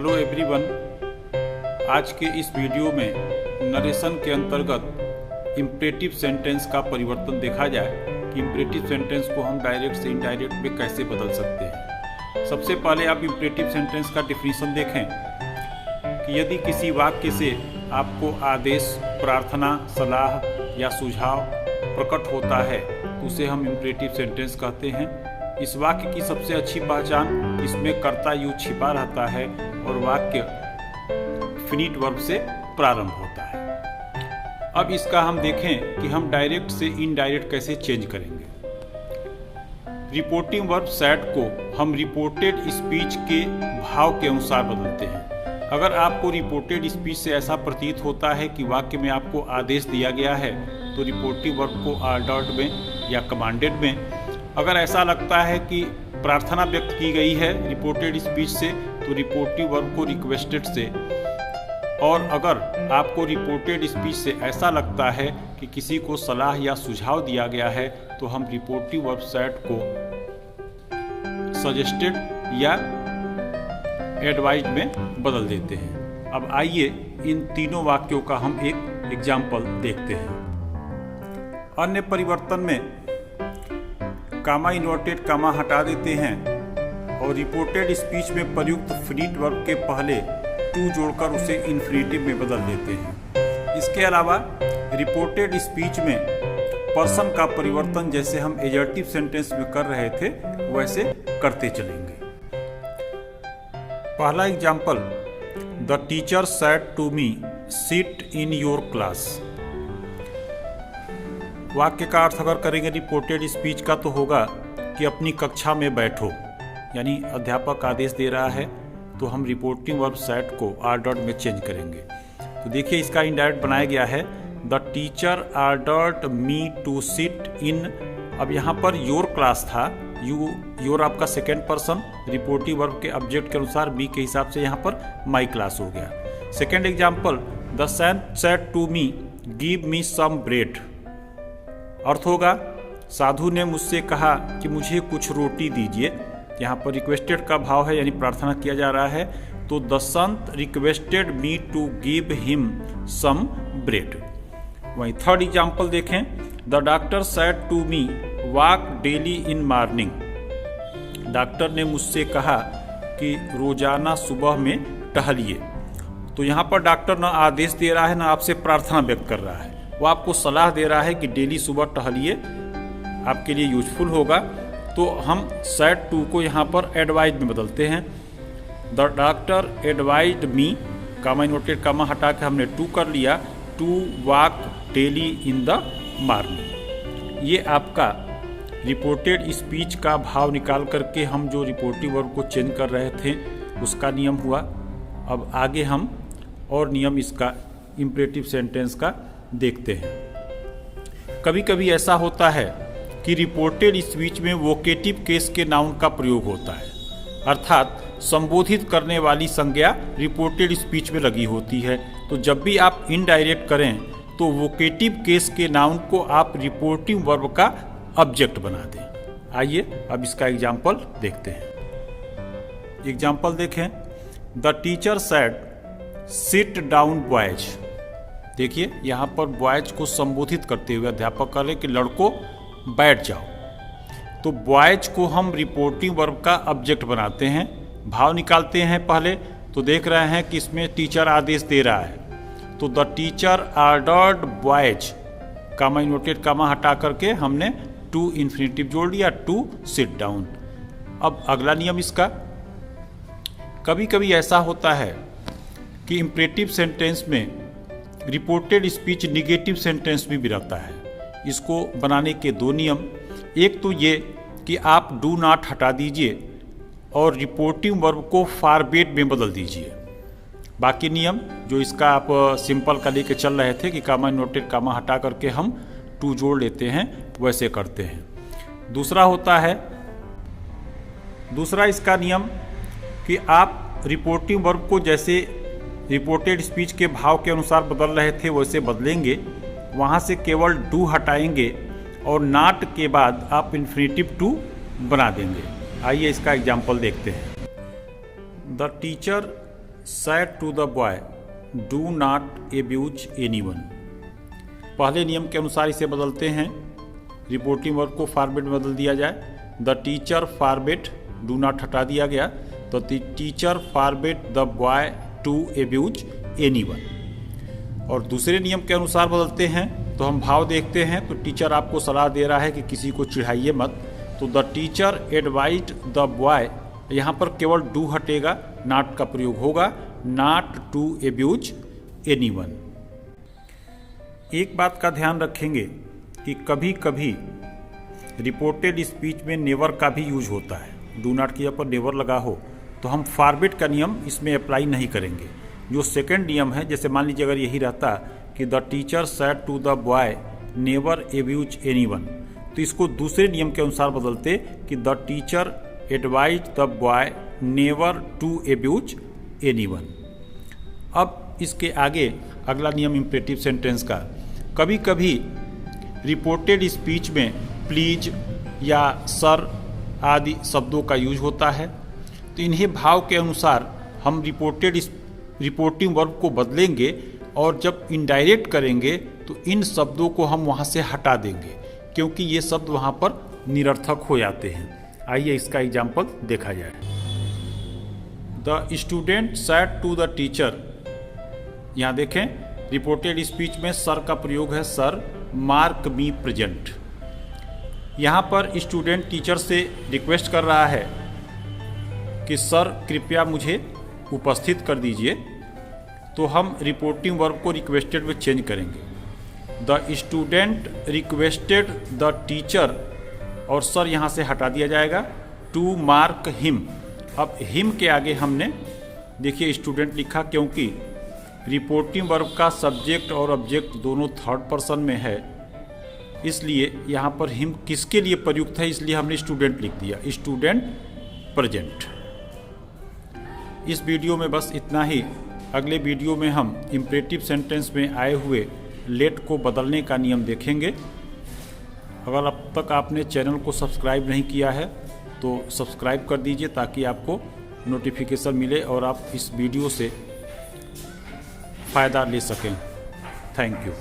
Hello everyone. आज के इस वीडियो में नरेशन के अंतर्गत इम्परेटिव सेंटेंस का परिवर्तन देखा जाए कि इम्परेटिव सेंटेंस को हम डायरेक्ट से इनडायरेक्ट में कैसे बदल सकते हैं। सबसे पहले आप इम्परेटिव सेंटेंस का डेफिनेशन देखें कि यदि किसी वाक्य से आपको आदेश, प्रार्थना, सलाह या सुझाव प्रकट होता है तो उसे हम इम्परेटिव सेंटेंस कहते हैं। इस वाक्य की सबसे अच्छी पहचान इसमें कर्ता युक्त छिपा रहता है और वाक्य फिनिट वर्ब से प्रारंभ होता है। अब इसका हम देखें कि हम डायरेक्ट से इनडायरेक्ट कैसे चेंज करेंगे। रिपोर्टिंग वर्ब सैड को हम रिपोर्टेड स्पीच के भाव के अनुसार बदलते हैं। अगर आपको रिपोर्टेड स्पीच से ऐसा प्रतीत होता है कि वाक्य में आपको आदेश दिया गया है तो रिपोर्टिव वर्ब को ऑर्डर्ड में या कमांडेड में, अगर ऐसा लगता है कि प्रार्थना व्यक्त की गई है रिपोर्टेड स्पीच से तो रिपोर्टिव वर्ब को रिक्वेस्टेड से, और अगर आपको रिपोर्टेड स्पीच से ऐसा लगता है कि किसी को सलाह या सुझाव दिया गया है तो हम रिपोर्टिव वर्ब सैड को सजेस्टेड या एडवाइज्ड में बदल देते हैं। अब आइए इन तीनों वाक्यों का हम एक एग्जाम्पल देखते हैं। अन्य परिवर्तन में कामा इन्वर्टेड कामा हटा देते हैं और रिपोर्टेड स्पीच में प्रयुक्त फिनिट वर्ब के पहले टू जोड़कर उसे इन्फिनेटिव में बदल देते हैं। इसके अलावा रिपोर्टेड स्पीच में पर्सन का परिवर्तन जैसे हम एडजेक्टिव सेंटेंस में कर रहे थे वैसे करते चलेंगे। पहला example, the teacher said to me sit in your class. वाक्य का अर्थ अगर करेंगे रिपोर्टेड स्पीच का तो होगा कि अपनी कक्षा में बैठो, यानी अध्यापक आदेश दे रहा है तो हम रिपोर्टिंग वर्ब सेड को ऑर्डर्ड में चेंज करेंगे। तो देखिए इसका इनडायरेक्ट बनाया गया है, the teacher ordered me to sit in. अब यहाँ पर योर क्लास था, योर आपका सेकेंड पर्सन, रिपोर्टिव वर्ब के ऑब्जेक्ट के अनुसार मी के हिसाब से यहाँ पर माई क्लास हो गया। Second example, the saint said to me give me some bread. अर्थ होगा साधु ने मुझसे कहा कि मुझे कुछ रोटी दीजिए। यहाँ पर रिक्वेस्टेड का भाव है यानी प्रार्थना किया जा रहा है, तो the saint requested me to give him some bread. वहीं थर्ड एग्जाम्पल देखें, the doctor said to me walk daily in morning. Doctor ने मुझसे कहा कि रोजाना सुबह में टहलिए। तो यहाँ पर डॉक्टर न आदेश दे रहा है न आपसे प्रार्थना व्यक्त कर रहा है, वो आपको सलाह दे रहा है कि डेली सुबह टहलिए, आपके लिए यूजफुल होगा। तो हम सेड टू को यहाँ पर एडवाइज में बदलते हैं। The doctor advised me, comma inverted comma हटा के हमने टू कर लिया, to walk daily in the morning. ये आपका रिपोर्टेड स्पीच का भाव निकाल करके हम जो रिपोर्टिव वर्ब को चेंज कर रहे थे उसका नियम हुआ। अब आगे हम और नियम इसका इम्परेटिव सेंटेंस का देखते हैं। कभी कभी ऐसा होता है कि रिपोर्टेड स्पीच में वोकेटिव केस के नाउन का प्रयोग होता है, अर्थात संबोधित करने वाली संज्ञा रिपोर्टेड स्पीच में लगी होती है। तो जब भी आप इनडायरेक्ट करें तो वोकेटिव केस के नाउन को आप रिपोर्टिव वर्ब का ऑब्जेक्ट बना दें। आइए अब इसका एग्जाम्पल देखते हैं। एग्जाम्पल देखें, the teacher said sit down boys. देखिए यहाँ पर बॉयज को संबोधित करते हुए अध्यापक कह रहे कि लड़कों बैठ जाओ। तो बॉयज को हम रिपोर्टिंग वर्ब का ऑब्जेक्ट बनाते हैं, भाव निकालते हैं पहले। तो देख रहे हैं कि इसमें टीचर आदेश दे रहा है, तो the teacher ordered boys, comma inverted comma हटा करके हमने टू इन्फिनेटिव जोड़ लिया, टू सिट डाउन। अब अगला नियम इसका, कभी कभी ऐसा होता है कि इम्परेटिव सेंटेंस में रिपोर्टेड स्पीच निगेटिव सेंटेंस भी रहता है। इसको बनाने के दो नियम, एक तो ये कि आप डू नॉट हटा दीजिए और रिपोर्टिव वर्ब को फॉरबेड में बदल दीजिए। बाकी नियम जो इसका आप सिंपल का लेके चल रहे थे कि कामा इन्वर्टेड कामा हटा करके हम टू जोड़ लेते हैं वैसे करते हैं। दूसरा इसका नियम कि आप रिपोर्टिव वर्ब को जैसे रिपोर्टेड स्पीच के भाव के अनुसार बदल रहे थे वैसे बदलेंगे, वहाँ से केवल डू हटाएंगे और नॉट के बाद आप इन्फिनेटिव टू बना देंगे। आइए इसका एग्जाम्पल देखते हैं। The teacher said to the boy, do not abuse anyone। पहले नियम के अनुसार इसे बदलते हैं, रिपोर्टिंग वर्ब को फॉरबिड में बदल दिया जाए। The teacher forbid, do not हटा दिया गया, तो the teacher forbid the boy to abuse anyone. और दूसरे नियम के अनुसार बदलते हैं तो हम भाव देखते हैं, तो टीचर आपको सलाह दे रहा है कि किसी को चिढ़ाइए मत, तो the teacher advised the boy, यहाँ पर केवल डू हटेगा, नॉट का प्रयोग होगा, नॉट टू एब्यूज एनीवन। एक बात का ध्यान रखेंगे कि कभी कभी रिपोर्टेड स्पीच में नेवर का भी यूज होता है। डू नॉट की जगह पर नेवर लगा हो तो हम फॉरबिड का नियम इसमें अप्लाई नहीं करेंगे। जो सेकंड नियम है, जैसे मान लीजिए अगर यही रहता कि the teacher said to the boy never abuse anyone, तो इसको दूसरे नियम के अनुसार बदलते कि the teacher advised the boy never to abuse anyone. अब इसके आगे अगला नियम इंपरेटिव सेंटेंस का, कभी कभी रिपोर्टेड स्पीच में प्लीज या सर आदि शब्दों का यूज होता है, तो इन्हें भाव के अनुसार हम रिपोर्टिंग वर्ब को बदलेंगे और जब इनडायरेक्ट करेंगे तो इन शब्दों को हम वहाँ से हटा देंगे, क्योंकि ये शब्द वहाँ पर निरर्थक हो जाते हैं। आइए इसका एग्जाम्पल देखा जाए। The student said to the teacher, यहाँ देखें रिपोर्टेड स्पीच में सर का प्रयोग है, सर मार्क मी प्रेजेंट। यहाँ पर स्टूडेंट टीचर से रिक्वेस्ट कर रहा है कि सर कृपया मुझे उपस्थित कर दीजिए, तो हम रिपोर्टिंग वर्ब को रिक्वेस्टेड में चेंज करेंगे। The student requested the teacher, और सर यहाँ से हटा दिया जाएगा, टू मार्क हिम। अब हिम के आगे हमने देखिए स्टूडेंट लिखा, क्योंकि रिपोर्टिंग वर्ब का सब्जेक्ट और ऑब्जेक्ट दोनों थर्ड पर्सन में है, इसलिए यहाँ पर हिम किसके लिए प्रयुक्त है, इसलिए हमने स्टूडेंट लिख दिया, स्टूडेंट प्रेजेंट। इस वीडियो में बस इतना ही। अगले वीडियो में हम इंपरेटिव सेंटेंस में आए हुए लेट को बदलने का नियम देखेंगे। अगर अब तक आपने चैनल को सब्सक्राइब नहीं किया है तो सब्सक्राइब कर दीजिए, ताकि आपको नोटिफिकेशन मिले और आप इस वीडियो से फ़ायदा ले सकें। Thank you.